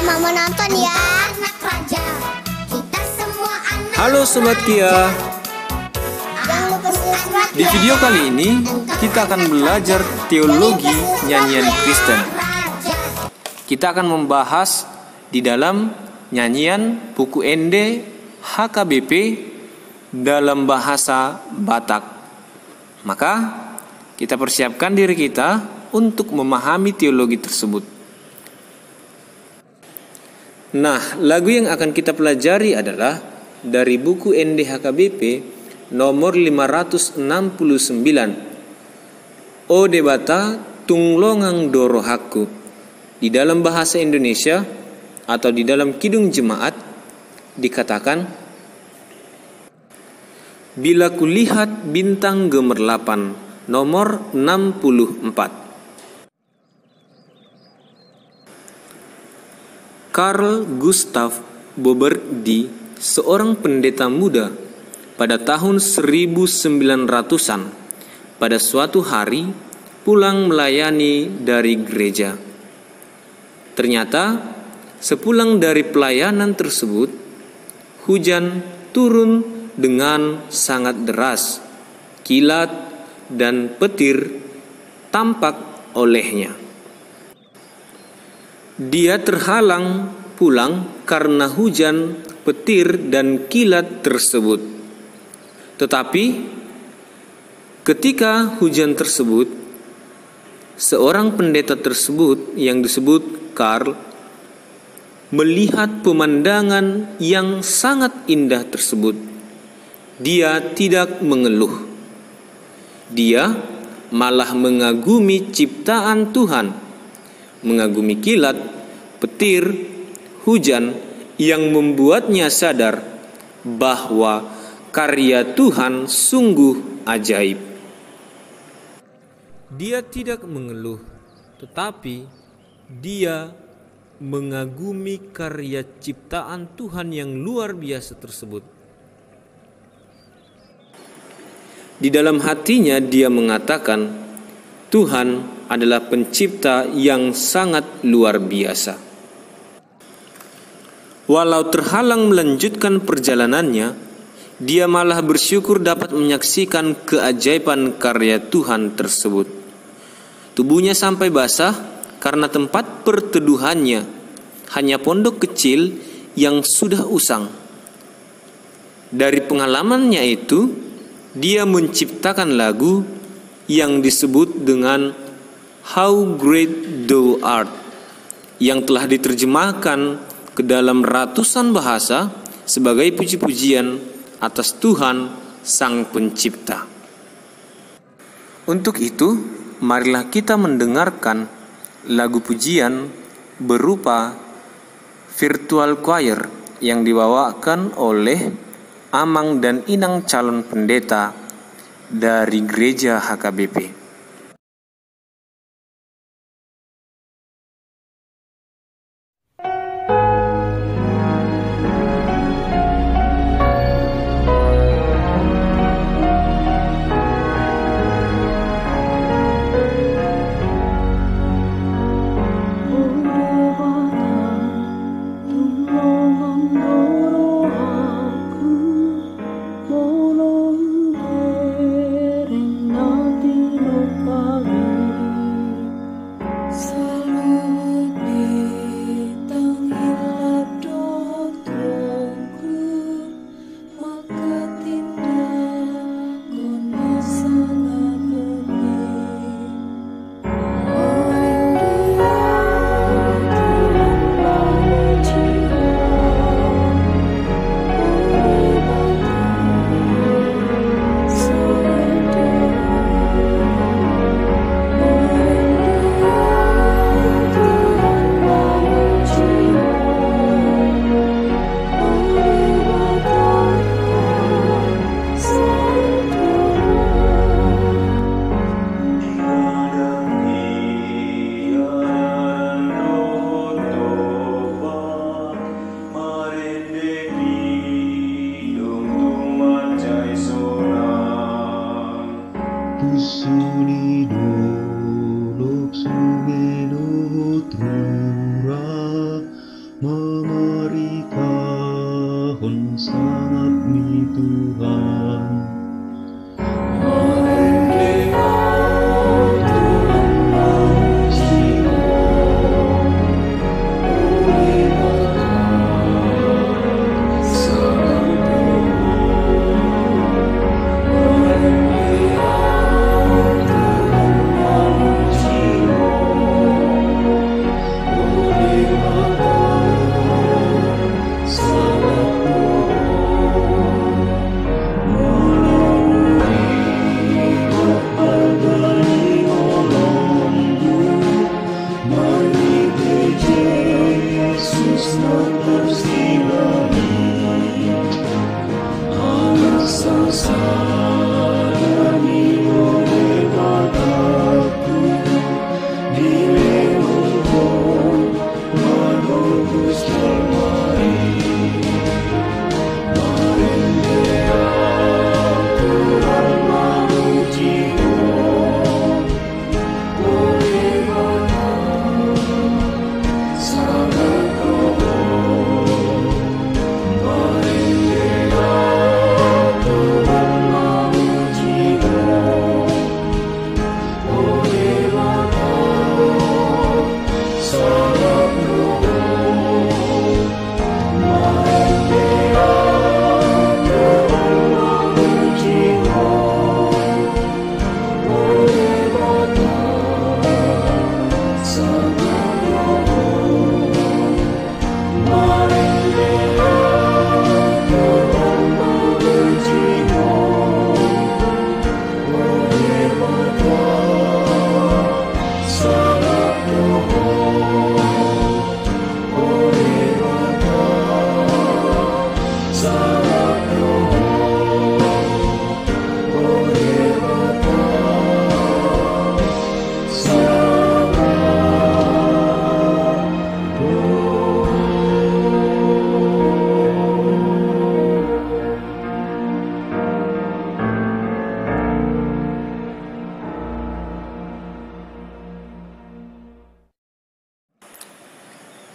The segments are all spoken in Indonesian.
Selamat menonton ya. Halo Sobat Kia. Jangan lupa subscribe. Di video kali ini kita akan belajar teologi nyanyian Kristen. Kita akan membahas di dalam nyanyian buku Ende HKBP dalam bahasa Batak. Maka kita persiapkan diri kita untuk memahami teologi tersebut. Nah, lagu yang akan kita pelajari adalah dari buku Ende HKBP nomor 569. O debata tunglongang dorohaku. Di dalam bahasa Indonesia atau di dalam Kidung Jemaat dikatakan, bila kulihat bintang gemerlapan, nomor 64. Carl Gustav Boberdi, seorang pendeta muda pada tahun 1900-an, pada suatu hari pulang melayani dari gereja. Ternyata sepulang dari pelayanan tersebut, hujan turun dengan sangat deras, kilat dan petir tampak olehnya. Dia terhalang pulang karena hujan, petir dan kilat tersebut. Tetapi ketika hujan tersebut, seorang pendeta tersebut yang disebut Carl melihat pemandangan yang sangat indah tersebut. Dia tidak mengeluh. Dia malah mengagumi ciptaan Tuhan, mengagumi kilat, petir, hujan yang membuatnya sadar bahwa karya Tuhan sungguh ajaib. Dia tidak mengeluh, tetapi dia mengagumi karya ciptaan Tuhan yang luar biasa tersebut. Di dalam hatinya dia mengatakan, Tuhan adalah pencipta yang sangat luar biasa. Walau terhalang melanjutkan perjalanannya, dia malah bersyukur dapat menyaksikan keajaiban karya Tuhan tersebut. Tubuhnya sampai basah karena tempat perteduhannya hanya pondok kecil yang sudah usang. Dari pengalamannya itu, dia menciptakan lagu yang disebut dengan How Great Thou Art, yang telah diterjemahkan ke dalam ratusan bahasa sebagai puji-pujian atas Tuhan Sang Pencipta. Untuk itu, marilah kita mendengarkan lagu pujian berupa virtual choir yang dibawakan oleh Amang dan Inang calon pendeta dari gereja HKBP. memerikahon sangat ni Tuhan.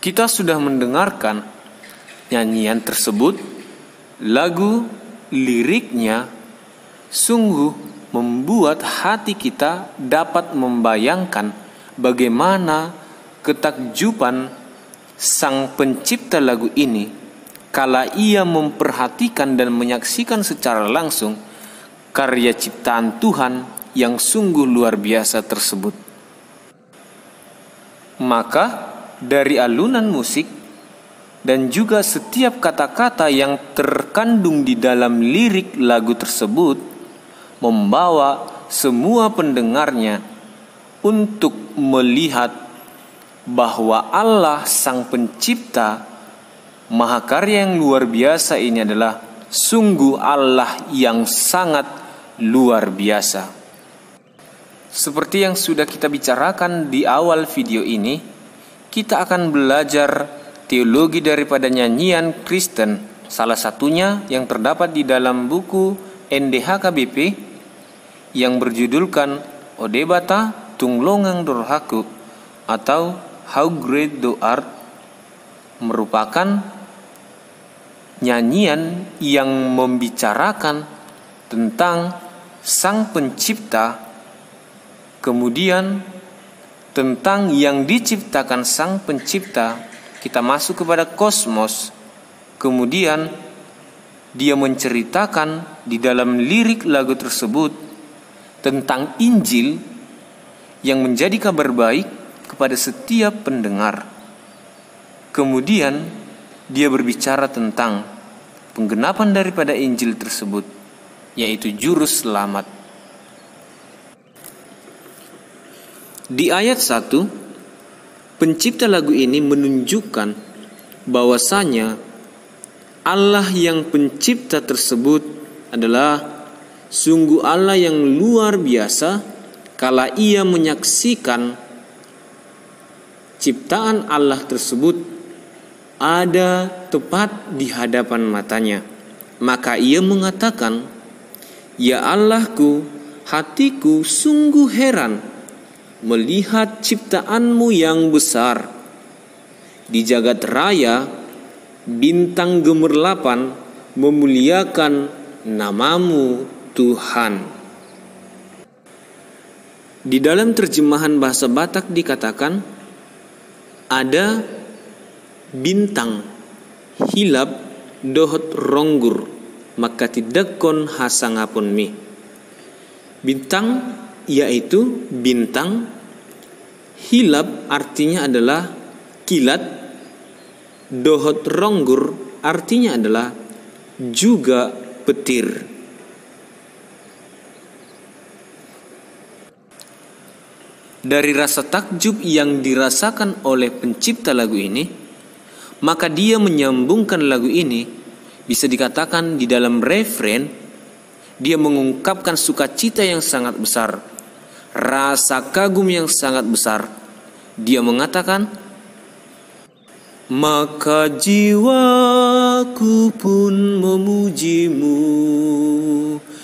Kita sudah mendengarkan nyanyian tersebut. Lagu liriknya sungguh membuat hati kita dapat membayangkan bagaimana ketakjuban sang pencipta lagu ini kala ia memperhatikan dan menyaksikan secara langsung karya ciptaan Tuhan yang sungguh luar biasa tersebut. Maka dari alunan musik dan juga setiap kata-kata yang terkandung di dalam lirik lagu tersebut membawa semua pendengarnya untuk melihat bahwa Allah Sang Pencipta Mahakarya yang luar biasa ini adalah sungguh Allah yang sangat luar biasa. Seperti yang sudah kita bicarakan di awal video ini, kita akan belajar teologi daripada nyanyian Kristen, salah satunya yang terdapat di dalam buku NDHKBP yang berjudulkan Odebata Tunglongang Dorhaku atau How Great Thou Art, merupakan nyanyian yang membicarakan tentang Sang Pencipta, kemudian tentang yang diciptakan Sang Pencipta. Kita masuk kepada kosmos. Kemudian dia menceritakan di dalam lirik lagu tersebut tentang Injil yang menjadi kabar baik kepada setiap pendengar. Kemudian dia berbicara tentang penggenapan daripada Injil tersebut, yaitu juru selamat. Di ayat 1, pencipta lagu ini menunjukkan bahwasanya Allah yang pencipta tersebut adalah sungguh Allah yang luar biasa kala ia menyaksikan ciptaan Allah tersebut ada tepat di hadapan matanya. Maka ia mengatakan, "Ya Allahku, hatiku sungguh heran melihat ciptaanmu yang besar. Di jagat raya, bintang gemerlapan memuliakan namamu Tuhan. Di dalam terjemahan bahasa Batak dikatakan ada bintang hilap dohot ronggur maka tidak kon hasangapun mi. Bintang yaitu bintang, hilap artinya adalah kilat, dohot ronggur artinya adalah juga petir. Dari rasa takjub yang dirasakan oleh pencipta lagu ini, maka dia menyambungkan lagu ini, bisa dikatakan di dalam refren, dia mengungkapkan sukacita yang sangat besar, rasa kagum yang sangat besar. Dia mengatakan, maka jiwaku pun memujimu,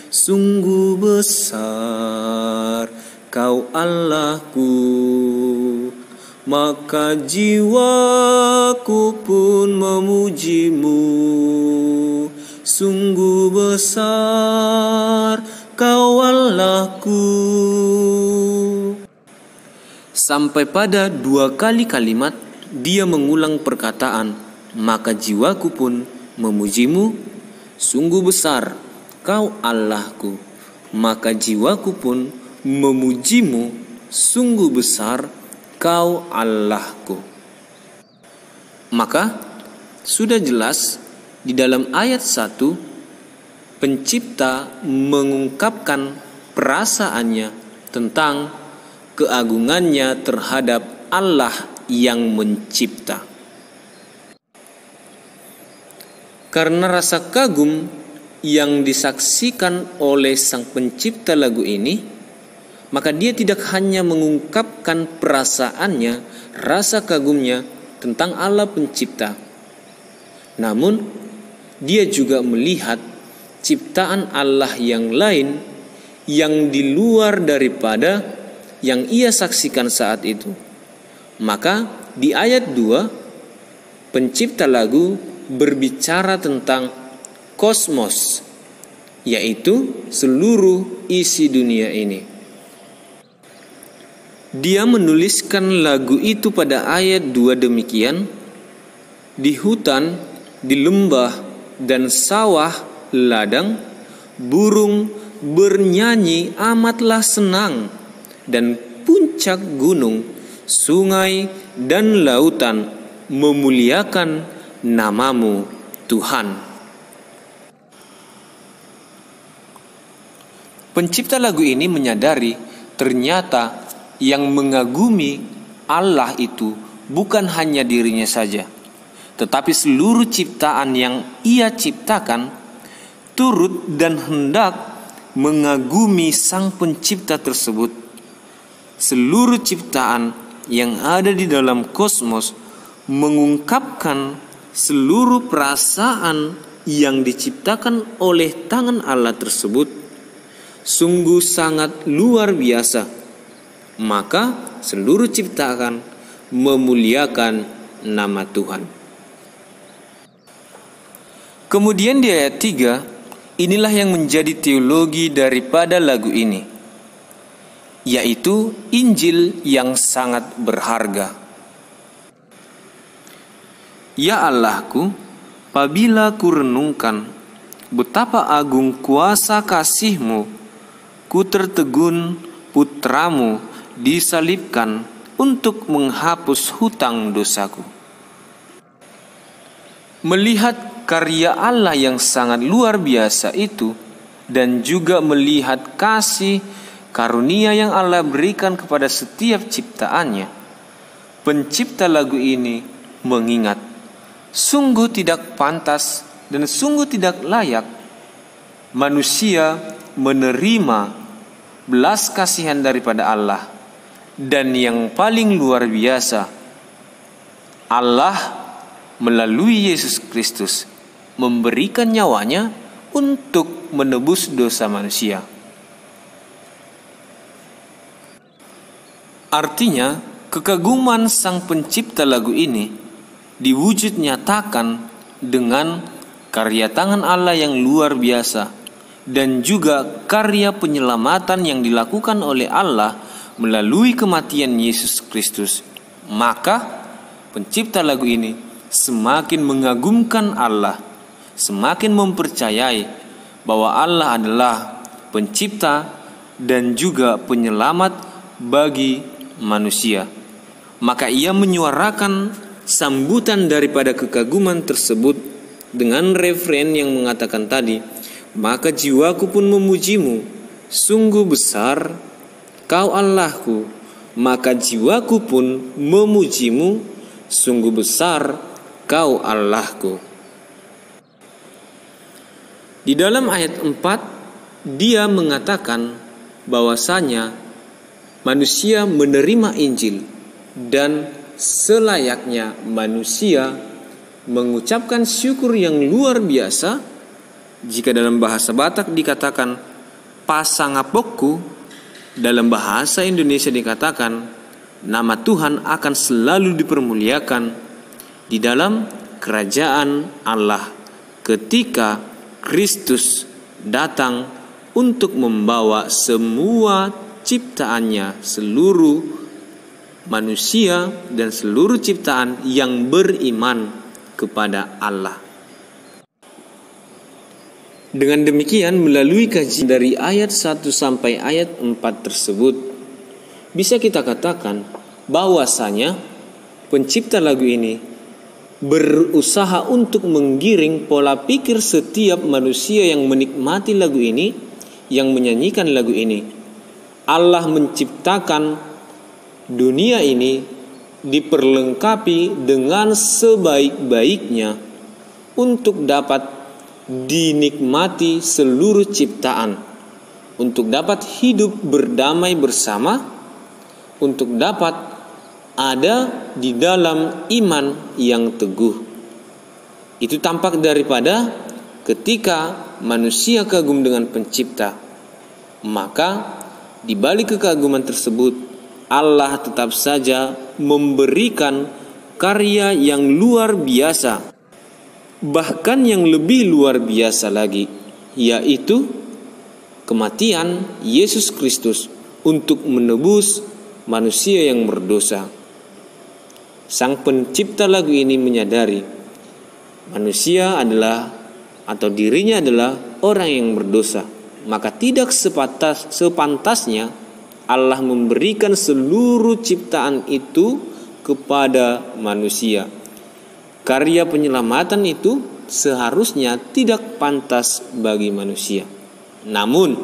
sungguh besar Kau Allahku, maka jiwaku pun memujimu, sungguh besar Kau Allahku. Sampai pada 2 kali kalimat dia mengulang perkataan, maka jiwaku pun memujimu, sungguh besar Kau Allahku, maka jiwaku pun memujimu, sungguh besar Kau Allahku. Maka sudah jelas di dalam ayat 1 pencipta mengungkapkan perasaannya tentang keagungannya terhadap Allah yang mencipta. Karena rasa kagum yang disaksikan oleh sang pencipta lagu ini, maka dia tidak hanya mengungkapkan perasaannya, rasa kagumnya tentang Allah pencipta, namun dia juga melihat ciptaan Allah yang lain yang di luar daripada yang ia saksikan saat itu. Maka di ayat 2 pencipta lagu berbicara tentang kosmos, yaitu seluruh isi dunia ini. Dia menuliskan lagu itu pada ayat 2 demikian, di hutan, di lembah, dan sawah ladang, burung bernyanyi amatlah senang, dan puncak gunung, sungai, dan lautan memuliakan namamu Tuhan. Pencipta lagu ini menyadari ternyata yang mengagumi Allah itu bukan hanya dirinya saja, tetapi seluruh ciptaan yang ia ciptakan turut dan hendak mengagumi sang pencipta tersebut. Seluruh ciptaan yang ada di dalam kosmos mengungkapkan seluruh perasaan yang diciptakan oleh tangan Allah tersebut sungguh sangat luar biasa. Maka seluruh ciptaan memuliakan nama Tuhan. Kemudian di ayat 3, inilah yang menjadi teologi daripada lagu ini, yaitu Injil yang sangat berharga. Ya Allahku, apabila ku renungkan betapa agung kuasa kasih-Mu, ku tertegun putramu disalibkan untuk menghapus hutang dosaku. Melihat karya Allah yang sangat luar biasa itu, dan juga melihat kasih karunia yang Allah berikan kepada setiap ciptaannya, pencipta lagu ini mengingat, sungguh tidak pantas dan sungguh tidak layak manusia menerima belas kasihan daripada Allah. Dan yang paling luar biasa, Allah melalui Yesus Kristus memberikan nyawanya untuk menebus dosa manusia. Artinya, kekaguman sang pencipta lagu ini diwujud nyatakan dengan karya tangan Allah yang luar biasa dan juga karya penyelamatan yang dilakukan oleh Allah melalui kematian Yesus Kristus. Maka pencipta lagu ini semakin mengagumkan Allah, semakin mempercayai bahwa Allah adalah pencipta dan juga penyelamat bagi manusia. Maka ia menyuarakan sambutan daripada kekaguman tersebut dengan referen yang mengatakan tadi, maka jiwaku pun memujimu, sungguh besar Kau Allahku, maka jiwaku pun memujimu, sungguh besar Kau Allahku. Di dalam ayat 4 dia mengatakan bahwasanya manusia menerima Injil dan selayaknya manusia mengucapkan syukur yang luar biasa. Jika dalam bahasa Batak dikatakan pasangapokku, dalam bahasa Indonesia dikatakan nama Tuhan akan selalu dipermuliakan di dalam kerajaan Allah ketika Kristus datang untuk membawa semua ciptaannya, seluruh manusia dan seluruh ciptaan yang beriman kepada Allah. Dengan demikian, melalui kajian dari ayat 1 sampai ayat 4 tersebut, bisa kita katakan bahwasanya pencipta lagu ini berusaha untuk menggiring pola pikir setiap manusia yang menikmati lagu ini, yang menyanyikan lagu ini. Allah menciptakan dunia ini diperlengkapi dengan sebaik-baiknya untuk dapat dinikmati seluruh ciptaan, untuk dapat hidup berdamai bersama, untuk dapat ada di dalam iman yang teguh. Itu tampak daripada ketika manusia kagum dengan pencipta, maka di balik kekaguman tersebut Allah tetap saja memberikan karya yang luar biasa, bahkan yang lebih luar biasa lagi, yaitu kematian Yesus Kristus untuk menebus manusia yang berdosa. Sang pencipta lagu ini menyadari manusia adalah atau dirinya adalah orang yang berdosa, maka tidak sepantasnya Allah memberikan seluruh ciptaan itu kepada manusia. Karya penyelamatan itu seharusnya tidak pantas bagi manusia. Namun,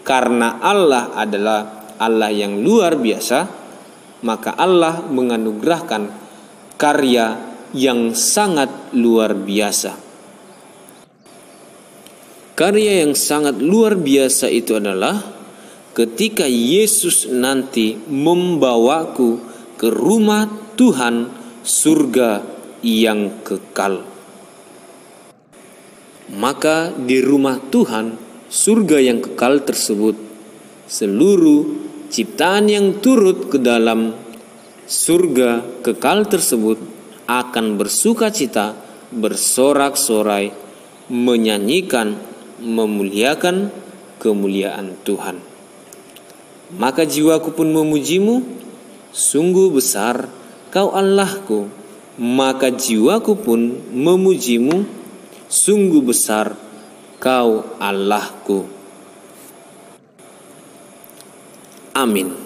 karena Allah adalah Allah yang luar biasa, maka Allah menganugerahkan karya yang sangat luar biasa. Karya yang sangat luar biasa itu adalah ketika Yesus nanti membawaku ke rumah Tuhan, surga yang kekal. Maka di rumah Tuhan, surga yang kekal tersebut, seluruh ciptaan yang turut ke dalam surga kekal tersebut akan bersukacita, bersorak-sorai, menyanyikan, memuliakan kemuliaan Tuhan. Maka jiwaku pun memujimu, sungguh besar Kau Allahku. Maka jiwaku pun memujimu, sungguh besar Kau Allahku. Amin.